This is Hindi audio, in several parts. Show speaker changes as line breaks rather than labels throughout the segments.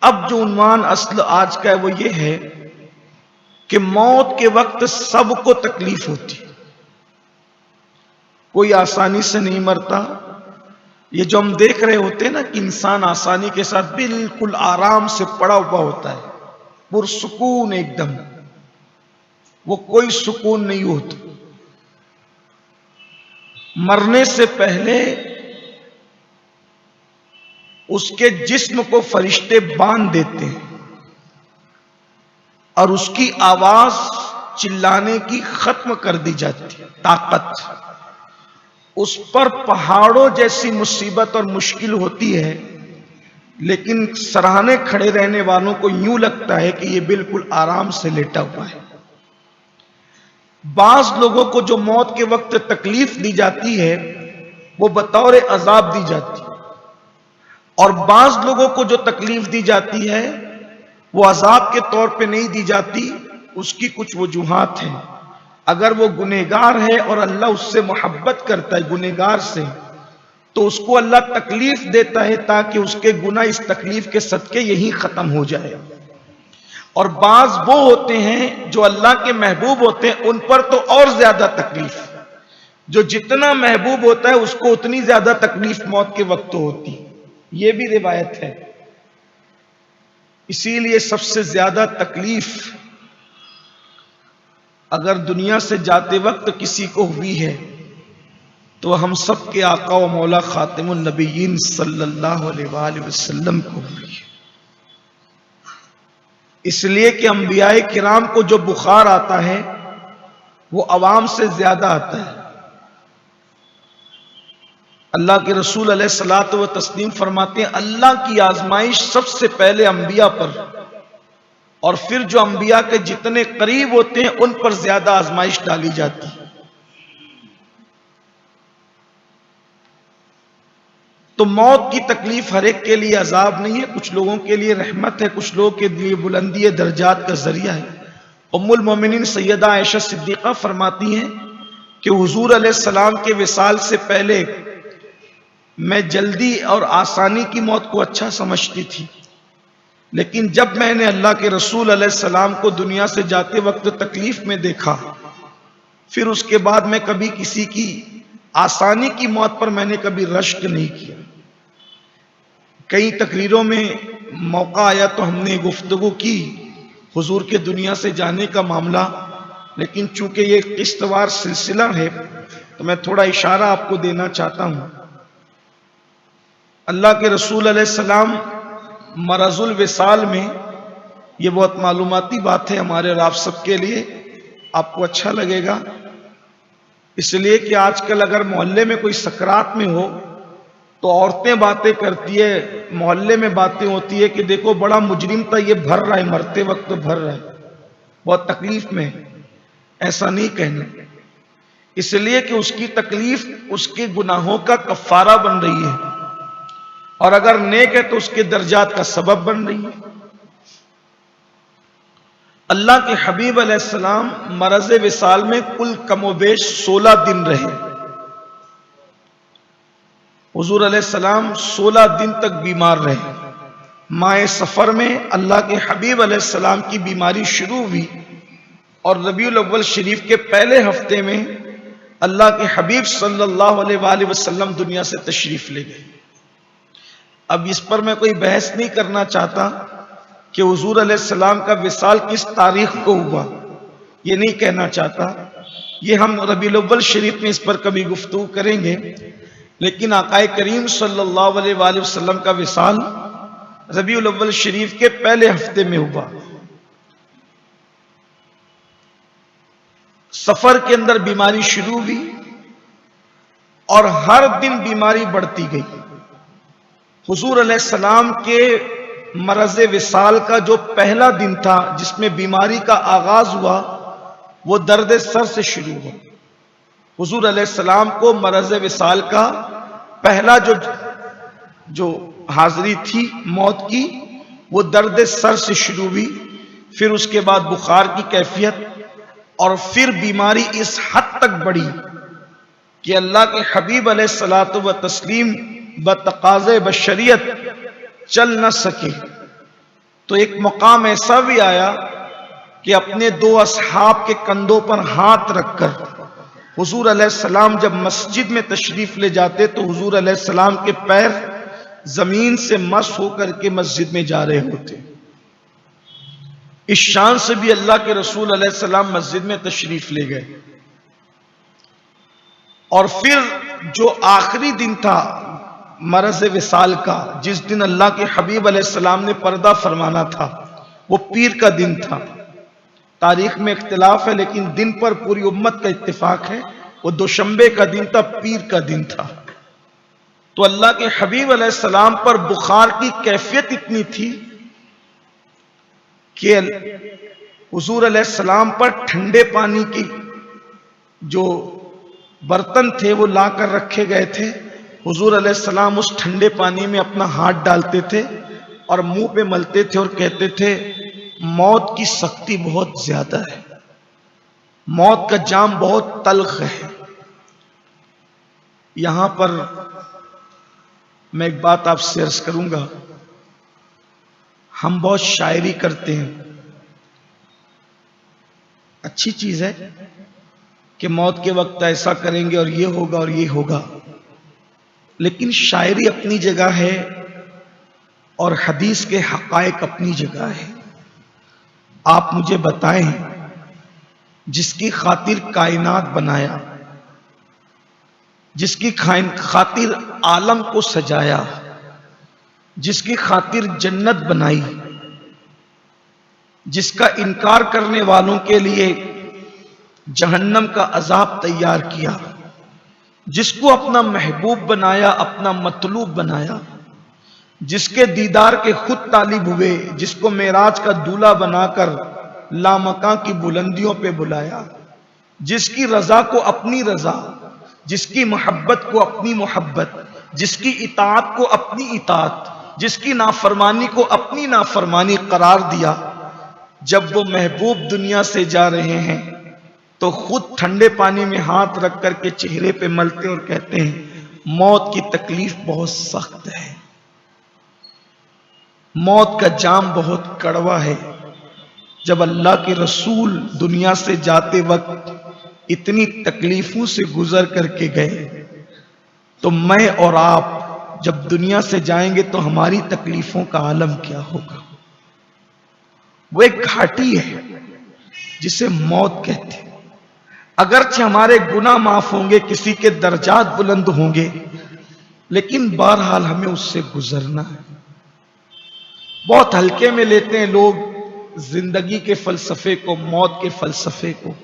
अब जो उन्वान असल आज का है वो ये है कि मौत के वक्त सबको तकलीफ होती, कोई आसानी से नहीं मरता। ये जो हम देख रहे होते हैं ना कि इंसान आसानी के साथ बिल्कुल आराम से पड़ा हुआ होता है, पुरसुकून एकदम, वो कोई सुकून नहीं होता। मरने से पहले उसके जिस्म को फरिश्ते बांध देते हैं और उसकी आवाज चिल्लाने की खत्म कर दी जाती है, ताकत। उस पर पहाड़ों जैसी मुसीबत और मुश्किल होती है, लेकिन सराहने खड़े रहने वालों को यूं लगता है कि ये बिल्कुल आराम से लेटा हुआ है। बाज लोगों को जो मौत के वक्त तकलीफ दी जाती है वो बतौर अजाब दी जाती है, और बाज लोगों को जो तकलीफ दी जाती है वो अजाब के तौर पे नहीं दी जाती। उसकी कुछ वजूहात हैं। अगर वो गुनहगार है और अल्लाह उससे मोहब्बत करता है गुनहगार से, तो उसको अल्लाह तकलीफ देता है ताकि उसके गुनाह इस तकलीफ के सदके यही खत्म हो जाए। और बाज वो होते हैं जो अल्लाह के महबूब होते हैं, उन पर तो और ज्यादा तकलीफ, जो जितना महबूब होता है उसको उतनी ज्यादा तकलीफ मौत के वक्त होती। ये भी रिवायत है। इसीलिए सबसे ज्यादा तकलीफ अगर दुनिया से जाते वक्त किसी को हुई है तो हम सब के आका व मौला खातिमुन नबीयीन सल्लल्लाहु अलैहि वसल्लम को हुई है। इसलिए कि अंबियाए किराम को जो बुखार आता है वो अवाम से ज्यादा आता है। अल्लाह के रसूल अलैहिस्सलातु व तस्लीम फरमाते हैं, अल्लाह की आजमाइश सबसे पहले अंबिया पर, और फिर जो अंबिया के जितने करीब होते हैं उन पर ज्यादा आजमाइश डाली जाती है। तो मौत की तकलीफ हर एक के लिए अजाब नहीं है, कुछ लोगों के लिए रहमत है, कुछ लोगों के लिए बुलंदी दर्जात का जरिया है। उम्मुल मोमिनीन सैयदा आयशा सिद्दीक़ा फरमाती हैं कि हुजूर अलैहिस्सलाम के विसाल से पहले मैं जल्दी और आसानी की मौत को अच्छा समझती थी, लेकिन जब मैंने अल्लाह के रसूल अलैहिस्सलाम को दुनिया से जाते वक्त तकलीफ में देखा, फिर उसके बाद मैं कभी किसी की आसानी की मौत पर मैंने कभी रश्क नहीं किया। कई तकरीरों में मौका आया तो हमने गुफ्तगू की हुजूर के दुनिया से जाने का मामला, लेकिन चूंकि ये किस्तवार सिलसिला है तो मैं थोड़ा इशारा आपको देना चाहता हूं। अल्लाह के रसूल अलैहिस्सलाम मरजुल विसाल में, ये बहुत मालूमाती बात है हमारे और आप सबके लिए, आपको अच्छा लगेगा। इसलिए कि आजकल अगर मोहल्ले में कोई सकरात में हो तो औरतें बातें करती है, मोहल्ले में बातें होती है कि देखो बड़ा मुजरिम था, ये भर रहा है, मरते वक्त भर रहा है, बहुत तकलीफ में है। ऐसा नहीं कहना, इसलिए कि उसकी तकलीफ उसके गुनाहों का कफारा बन रही है, और अगर नेक है तो उसके दर्जात का सबब बन रही है। अल्लाह के हबीब अलैहिस्सलाम मरज़ विसाल में कुल कमोबेश 16 दिन रहे। हुजूर अलैहिस्सलाम 16 दिन तक बीमार रहे। माए सफर में अल्लाह के हबीब अलैहिस्सलाम की बीमारी शुरू हुई और रबीउल अव्वल शरीफ के पहले हफ्ते में अल्लाह के हबीब सल्लल्लाहु अलैहि वसल्लम दुनिया से तशरीफ ले गए। अब इस पर मैं कोई बहस नहीं करना चाहता कि हुजूर अलैहिस्सलाम का विसाल किस तारीख को हुआ, ये नहीं कहना चाहता। ये हम रबीउल अव्वल शरीफ में इस पर कभी गुफ्तगू करेंगे, लेकिन आकाए करीम सल्लल्लाहु अलैहि वसल्लम का विसाल रबीउल अव्वल शरीफ के पहले हफ्ते में हुआ। सफर के अंदर बीमारी शुरू हुई और हर दिन बीमारी बढ़ती गई। हुजूर अलैहिस्सलाम के मरज़ विसाल का जो पहला दिन था जिसमें बीमारी का आगाज हुआ, वो दर्द सर से शुरू हुआ। हुजूर अलैहिस्सलाम को मरज़ विसाल का पहला जो हाजिरी थी मौत की, वो दर्द सर से शुरू हुई, फिर उसके बाद बुखार की कैफियत, और फिर बीमारी इस हद तक बढ़ी कि अल्लाह के हबीब अलैहिस्सलातु व तस्लीम बतकाज़े बशरियत चल न सके। तो एक मकाम ऐसा भी आया कि अपने दो असहाब के कंधों पर हाथ रखकर हुजूर अलैहिस्सलाम जब मस्जिद में तशरीफ ले जाते तो हुजूर अलैहिस्सलाम के पैर जमीन से मस होकर के मस्जिद में जा रहे होते। इस शान से भी अल्लाह के रसूल अलैहिस्सलाम मस्जिद में तशरीफ ले गए। और फिर जो आखिरी दिन था मरज़ विसाल का, जिस दिन अल्लाह के हबीब अलैहिस्सलाम ने पर्दा फरमाना था, वो पीर का दिन था। तारीख में इख्तिलाफ है लेकिन दिन पर पूरी उम्मत का इत्तिफाक है, वो दोशंबे का दिन था, पीर का दिन था। तो अल्लाह के हबीब अलैहिस्सलाम पर बुखार की कैफियत इतनी थी कि हुजूर अलैहिस्सलाम पर ठंडे पानी की जो बर्तन थे वो लाकर रखे गए थे। हुजूर अलैहिस्सलाम उस ठंडे पानी में अपना हाथ डालते थे और मुंह पे मलते थे और कहते थे मौत की सख्ती बहुत ज्यादा है, मौत का जाम बहुत तल्ख है। यहां पर मैं एक बात आपसे अर्ज करूंगा, हम बहुत शायरी करते हैं, अच्छी चीज है कि मौत के वक्त ऐसा करेंगे और ये होगा और ये होगा, लेकिन शायरी अपनी जगह है और हदीस के हकायक अपनी जगह है। आप मुझे बताएं, जिसकी खातिर कायनात बनाया, जिसकी खातिर आलम को सजाया, जिसकी खातिर जन्नत बनाई, जिसका इनकार करने वालों के लिए जहन्नम का अजाब तैयार किया, जिसको अपना महबूब बनाया, अपना मतलूब बनाया, जिसके दीदार के खुद तालिब हुए, जिसको मेराज का दूल्हा बनाकर लामकां की बुलंदियों पे बुलाया, जिसकी रजा को अपनी रजा, जिसकी मोहब्बत को अपनी मोहब्बत, जिसकी इताअत को अपनी इताअत, जिसकी नाफरमानी को अपनी नाफरमानी करार दिया, जब वो महबूब दुनिया से जा रहे हैं तो खुद ठंडे पानी में हाथ रख करके चेहरे पे मलते और कहते हैं मौत की तकलीफ बहुत सख्त है, मौत का जाम बहुत कड़वा है। जब अल्लाह के रसूल दुनिया से जाते वक्त इतनी तकलीफों से गुजर करके गए, तो मैं और आप जब दुनिया से जाएंगे तो हमारी तकलीफों का आलम क्या होगा। वो एक घाटी है जिसे मौत कहते हैं। अगरचे हमारे गुनाह माफ होंगे, किसी के दर्जात बुलंद होंगे, लेकिन बहरहाल हमें उससे गुजरना है। बहुत हल्के में लेते हैं लोग जिंदगी के फलसफे को, मौत के फलसफे को,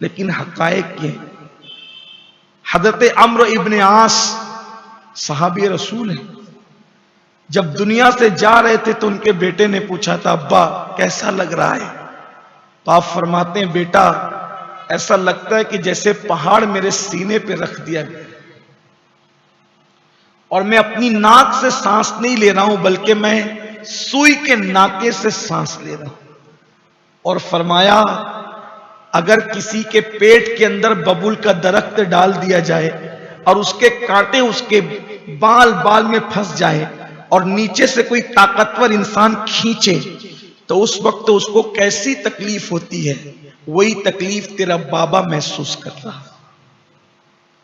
लेकिन हकायक ये। हजरत अम्र इब्न आस सहाबी रसूल है, जब दुनिया से जा रहे थे तो उनके बेटे ने पूछा था अब्बा कैसा लग रहा है। तो आप फरमाते हैं बेटा ऐसा लगता है कि जैसे पहाड़ मेरे सीने पे रख दिया गया और मैं अपनी नाक से सांस नहीं ले रहा हूं बल्कि मैं सुई के नाके से सांस ले रहा हूं। और फरमाया अगर किसी के पेट के अंदर बबूल का दरख्त डाल दिया जाए और उसके कांटे उसके बाल बाल में फंस जाए और नीचे से कोई ताकतवर इंसान खींचे तो उस वक्त तो उसको कैसी तकलीफ होती है, वही तकलीफ तेरा बाबा महसूस कर रहा।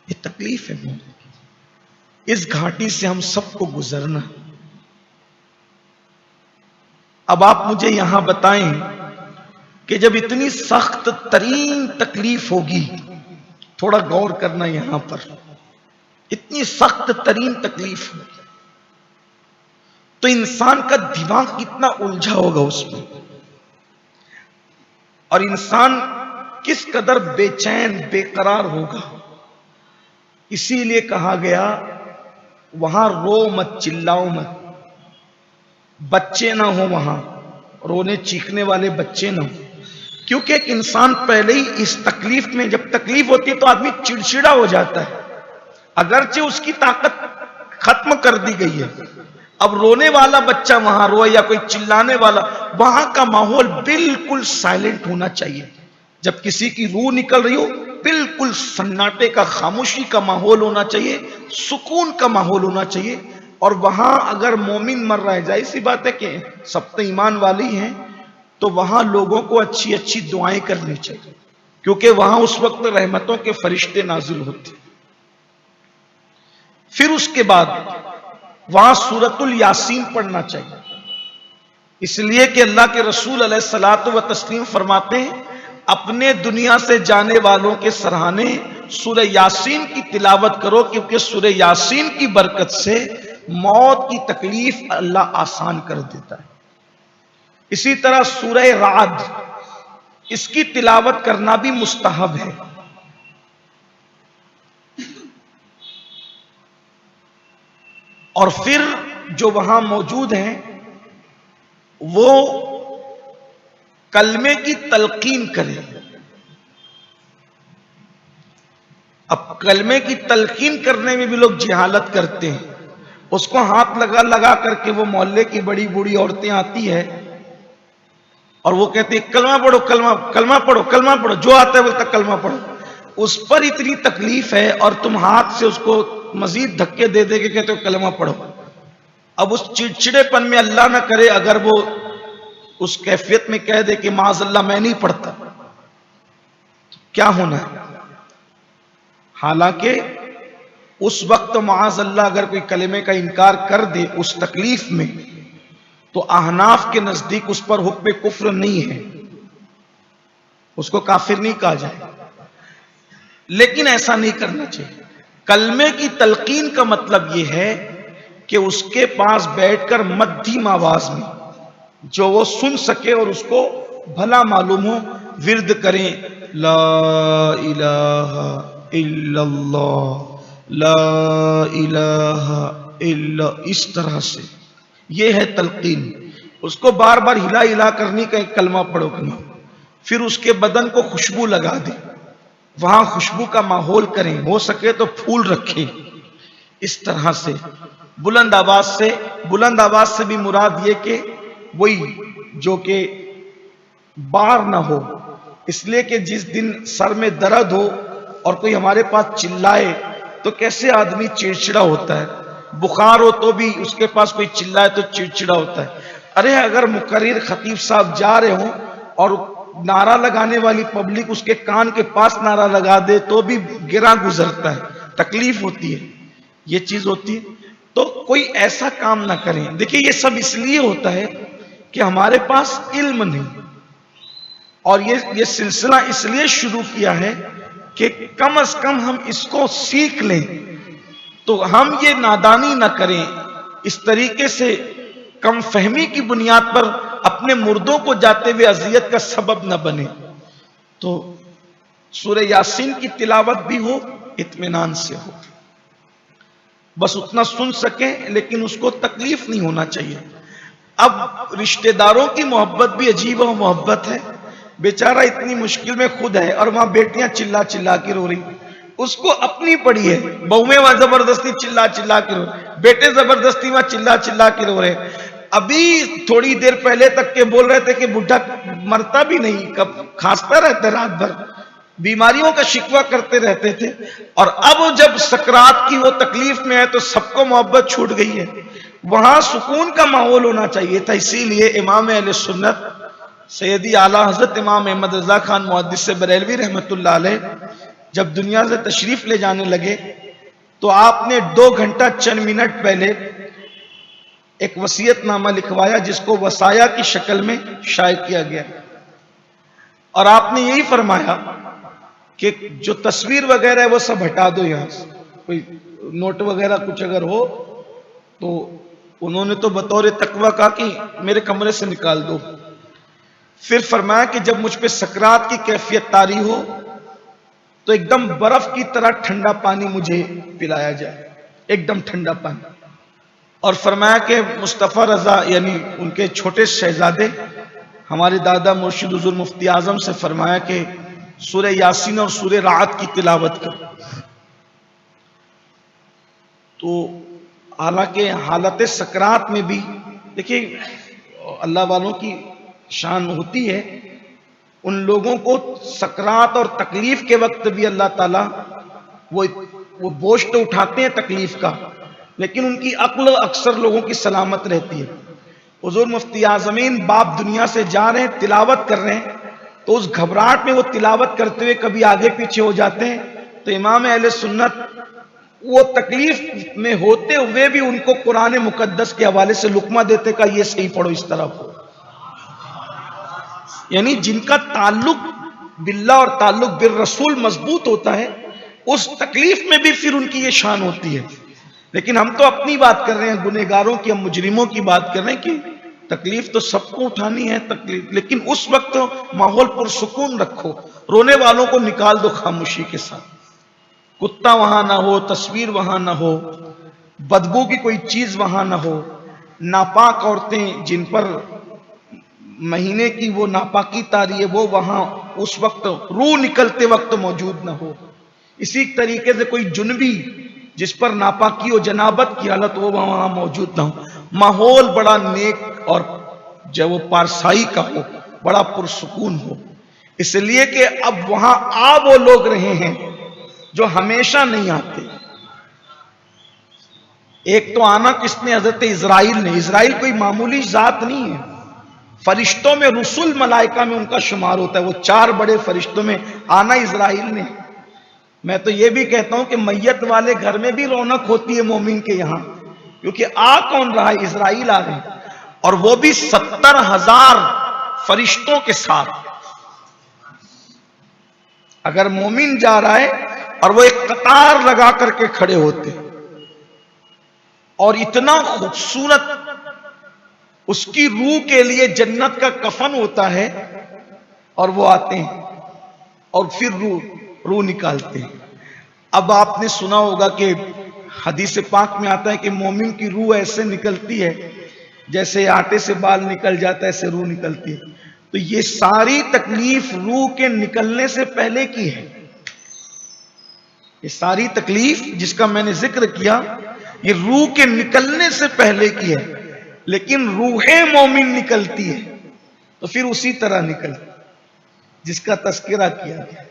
ये तकलीफ है। इस घाटी से हम सबको गुजरना। अब आप मुझे यहां बताएं कि जब इतनी सख्त तरीन तकलीफ होगी, थोड़ा गौर करना यहां पर, इतनी सख्त तरीन तकलीफ होगी तो इंसान का दिमाग कितना उलझा होगा उसमें, और इंसान किस कदर बेचैन बेकरार होगा। इसीलिए कहा गया वहां रो मत, चिल्लाओ मत, बच्चे ना हो वहां, रोने चीखने वाले बच्चे ना हो, क्योंकि एक इंसान पहले ही इस तकलीफ में, जब तकलीफ होती है तो आदमी चिड़चिड़ा हो जाता है, अगरचे उसकी ताकत खत्म कर दी गई है। अब रोने वाला बच्चा वहां रोए या कोई चिल्लाने वाला, वहां का माहौल बिल्कुल साइलेंट होना चाहिए। जब किसी की रूह निकल रही हो बिल्कुल सन्नाटे का, खामोशी का माहौल होना चाहिए, सुकून का माहौल होना चाहिए, और वहां अगर मोमिन मर रहा है, जाहिर सी बात है कि सब तो ईमान वाले ही हैं, तो वहां लोगों को अच्छी अच्छी दुआएं करनी चाहिए, क्योंकि वहां उस वक्त रहमतों के फरिश्ते नाजिल होते। फिर उसके बाद वहां सूरतुल यासीन पढ़ना चाहिए, इसलिए कि अल्लाह के रसूल अलैहिस्सलातु व तस्लीम फरमाते हैं, अपने दुनिया से जाने वालों के सराहने सूरह यासीन की तिलावत करो, क्योंकि सूरह यासीन की बरकत से मौत की तकलीफ अल्लाह आसान कर देता है। इसी तरह सूरह राद, इसकी तिलावत करना भी मुस्तहब है। और फिर जो वहां मौजूद हैं वो कलमे की तलकीन करें। अब कलमे की तलकीन करने में भी लोग जहालत करते हैं, उसको हाथ लगा लगा करके वो मोहल्ले की बड़ी बूढ़ी औरतें आती है और वो कहती है कलमा पढ़ो, कलमा कलमा पढ़ो, कलमा पढ़ो, जो आता है बोलता कलमा पढ़ो। उस पर इतनी तकलीफ है और तुम हाथ से उसको मजीद धक्के दे दे के कहते हो कलमा पढ़ो। अब उस चिड़चिड़ेपन में अल्लाह ना करे अगर वो उस कैफियत में कह दे कि माज़अल्लाह मैं नहीं पढ़ता, तो क्या होना है? हालांकि उस वक्त माज़अल्लाह अगर कोई कलमे का इनकार कर दे उस तकलीफ में, तो अहनाफ के नजदीक उस पर हुक्म कुफ्र नहीं है, उसको काफिर नहीं कहा जाए। लेकिन ऐसा नहीं करना चाहिए। कलमे की तलकीन का मतलब यह है कि उसके पास बैठकर मध्यम आवाज में जो वो सुन सके और उसको भला मालूम हो, विर्द करें, ला इलाहा इल्लल्लाह, ला इलाहा इल्ला, इस तरह से। ये है तलकीन। उसको बार बार हिला हिला करनी का एक कलमा पढ़ो करना। फिर उसके बदन को खुशबू लगा दे, वहां खुशबू का माहौल करें, हो सके तो फूल रखें। इस तरह से बुलंद आवाज से भी मुराद ये कि वही जो कि बार ना हो, इसलिए कि जिस दिन सर में दर्द हो और कोई हमारे पास चिल्लाए तो कैसे आदमी चिड़चिड़ा होता है, बुखार हो तो भी उसके पास कोई चिल्लाए तो चिड़चिड़ा होता है। अरे अगर मुकर्रिर खतीब साहब जा रहे हो और नारा लगाने वाली पब्लिक उसके कान के पास नारा लगा दे तो भी गिरा गुजरता है, तकलीफ होती है, ये चीज होती है। तो कोई ऐसा काम ना करें। देखिए ये सब इसलिए होता है कि हमारे पास इल्म नहीं, और ये सिलसिला इसलिए शुरू किया है कि कम से कम हम इसको सीख लें, तो हम ये नादानी ना करें, इस तरीके से कम फहमी की बुनियाद पर अपने मुर्दों को जाते हुए अजियत का सबब न बने। तो सूरह यासीन की तिलावत भी हो, इत्मीनान से हो, बस उतना सुन सकें, लेकिन उसको तकलीफ नहीं होना चाहिए। अब रिश्तेदारों की मोहब्बत भी अजीब और मोहब्बत है। बेचारा इतनी मुश्किल में खुद है और वहां बेटियां चिल्ला चिल्ला के रो रही, उसको अपनी पड़ी है, बहुएं वहां जबरदस्ती चिल्ला चिल्ला के रो, बेटे जबरदस्ती वहां चिल्ला चिल्ला के रो रहे। अभी थोड़ी देर पहले तक के बोल रहे थे कि बुढ़ा मरता भी नहीं, कब खांसता रहता रात भर, बीमारियों का शिकवा करते रहते थे, और अब जब सकरात की वो तकलीफ में है तो सबको मोहब्बत छूट गई है। वहां सुकून का माहौल होना चाहिए था। इसीलिए इमाम अहले सुन्नत सैयदी आला हजरत इमाम अहमद रजा खान मुहद्दिस बरेलवी रहमतुल्लाह अलैह जब दुनिया से तशरीफ ले जाने लगे तो आपने 2 घंटा चंद मिनट पहले एक वसीयतनामा लिखवाया जिसको वसाया की शक्ल में शाये किया गया, और आपने यही फरमाया कि जो तस्वीर वगैरह है वो सब हटा दो, यहां से कोई नोट वगैरह कुछ अगर हो तो उन्होंने तो बतौर तकवा कहा कि मेरे कमरे से निकाल दो। फिर फरमाया कि जब मुझ पे सकरात की कैफियत तारी हो तो एकदम बर्फ की तरह ठंडा पानी मुझे पिलाया जाए, एकदम ठंडा पानी। और फरमाया कि मुस्तफ़ा रजा यानी उनके छोटे शहजादे हमारे दादा मुर्शिद हुजूर मुफ्ती आजम से फरमाया कि सूरह यासीन और सूरह रात की तिलावत करो। तो हालांकि हालत सकरात में भी देखिए अल्लाह वालों की शान होती है, उन लोगों को सकरात और तकलीफ के वक्त भी अल्लाह ताला वो बोझ तो उठाते हैं तकलीफ का, लेकिन उनकी अक्ल अक्सर लोगों की सलामत रहती है। हुजूर मुफ्ती आज़मीन बाप दुनिया से जा रहे हैं, तिलावत कर रहे हैं, तो उस घबराहट में वो तिलावत करते हुए कभी आगे पीछे हो जाते हैं। तो इमाम अहले सुन्नत वो तकलीफ में होते हुए भी उनको कुरान मुकद्दस के हवाले से लुकमा देते का ये सही पढ़ो, इस तरह पढ़ो। यानी जिनका ताल्लुक बिल्ला और ताल्लुक बिर रसूल मजबूत होता है, उस तकलीफ में भी फिर उनकी ये शान होती है। लेकिन हम तो अपनी बात कर रहे हैं, गुनहगारों की, हम मुजरिमों की बात कर रहे हैं कि तकलीफ तो सबको उठानी है तकलीफ, लेकिन उस वक्त तो माहौल पुरसुकून रखो, रोने वालों को निकाल दो खामोशी के साथ। कुत्ता वहां ना हो, तस्वीर वहां ना हो, बदबू की कोई चीज वहां ना हो, नापाक औरतें जिन पर महीने की वो नापाकी तारी है वो वहां उस वक्त रूह निकलते वक्त मौजूद ना हो। इसी तरीके से कोई जुनबी जिस पर नापाकी हो, जनाबत की हालत, वो वहां मौजूद ना हो। माहौल बड़ा नेक और जब वो पारसाई का हो, बड़ा पुरसुकून हो, इसलिए कि अब वहां आ वो लोग रहे हैं जो हमेशा नहीं आते। एक तो आना किसने? हजरत इजराइल ने। इजराइल कोई मामूली जात नहीं है, फरिश्तों में रुसुल मलाइका में उनका शुमार होता है। वो 4 बड़े फरिश्तों में आना इजराइल ने। मैं तो ये भी कहता हूं कि मैयत वाले घर में भी रौनक होती है मोमिन के यहां, क्योंकि आ कौन रहा है? इजराइल आ रहे हैं, और वो भी 70,000 फरिश्तों के साथ। अगर मोमिन जा रहा है और वो एक कतार लगा करके खड़े होते, और इतना खूबसूरत उसकी रूह के लिए जन्नत का कफन होता है, और वो आते हैं और फिर रूह निकालते हैं। अब आपने सुना होगा कि हदीस पाक में आता है कि मोमिन की रूह ऐसे निकलती है जैसे आटे से बाल निकल जाता है, ऐसे रूह निकलती है। तो ये सारी तकलीफ रूह के निकलने से पहले की है। ये सारी तकलीफ जिसका मैंने जिक्र किया, ये रूह के निकलने से पहले की है। लेकिन रूहे मोमिन निकलती है तो फिर उसी तरह निकलती जिसका तस्करा किया गया।